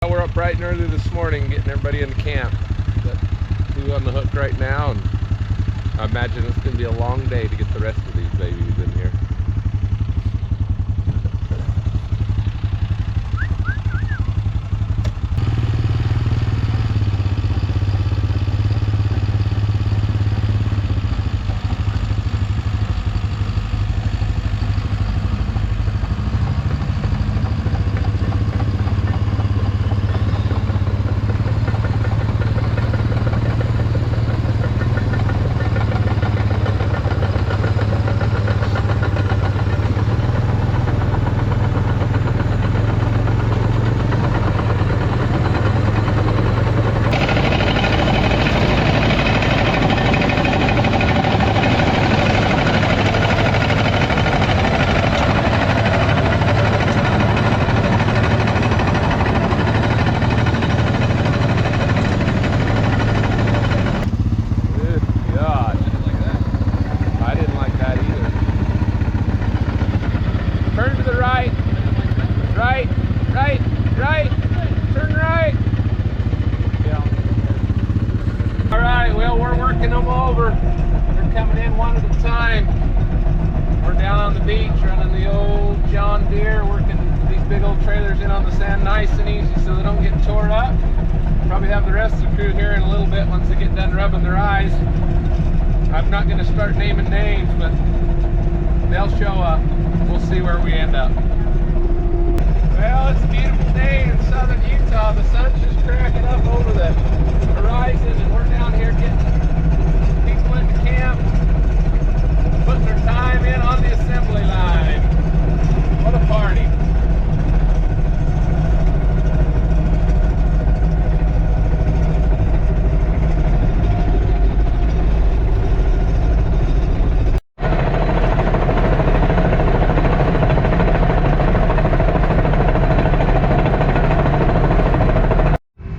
We're up bright and early this morning getting everybody in camp. Got two on the hook right now, and I imagine it's going to be a long day to get the rest of these babies in here. I'm not going to start naming names, but they'll show up. We'll see where we end up. Well, it's a beautiful day in southern Utah. The sun's just cracking up over the horizon, and we're down here getting people into camp, putting their time in on the assembly line. What a party.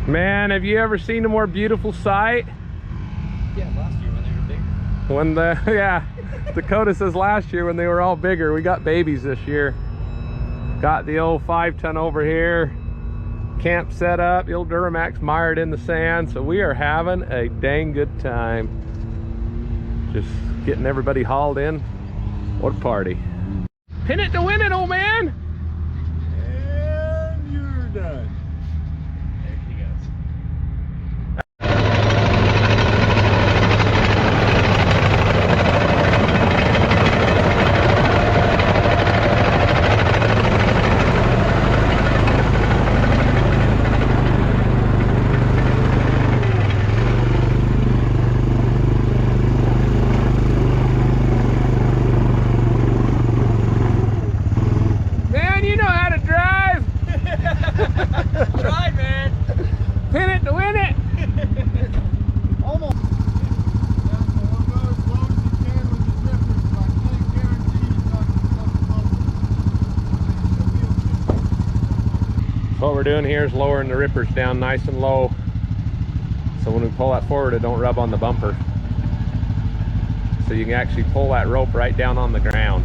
Man, have you ever seen a more beautiful sight? Yeah, last year when they were bigger. When yeah, Dakota says last year when they were all bigger. We got babies this year. Got the old 5-ton over here. Camp set up, the old Duramax mired in the sand. So we are having a dang good time. Just getting everybody hauled in. What a party. Pin it to win it, old man. And you're done. What we're doing here is lowering the rippers down nice and low, so when we pull that forward it don't rub on the bumper, so you can actually pull that rope right down on the ground.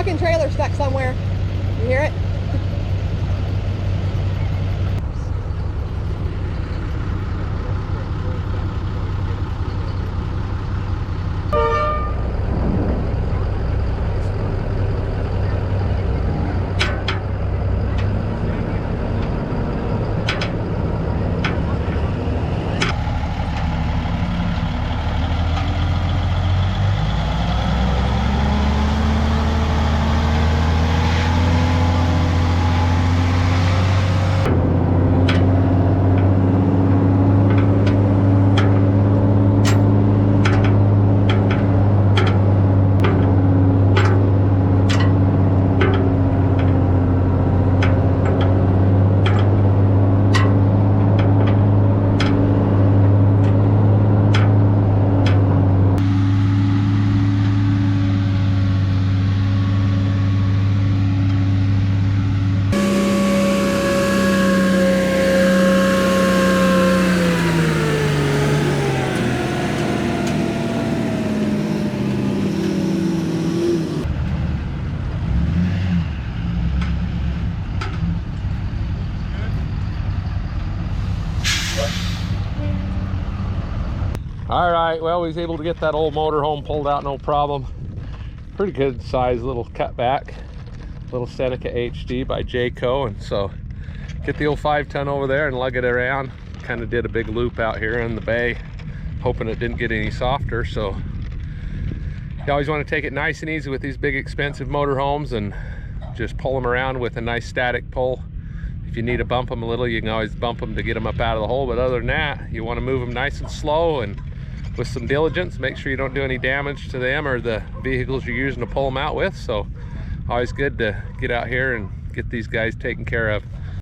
fucking trailer stuck somewhere. You hear it? All right, well, we was able to get that old motorhome pulled out, no problem. Pretty good size little cutback, little Seneca HD by Jayco, and so get the old 5-ton over there and lug it around. Kind of did a big loop out here in the bay, hoping it didn't get any softer. So you always want to take it nice and easy with these big expensive motorhomes and just pull them around with a nice static pull. If you need to bump them a little, you can always bump them to get them up out of the hole, but other than that, you want to move them nice and slow and with some diligence. Make sure you don't do any damage to them or the vehicles you're using to pull them out with. So always good to get out here and get these guys taken care of.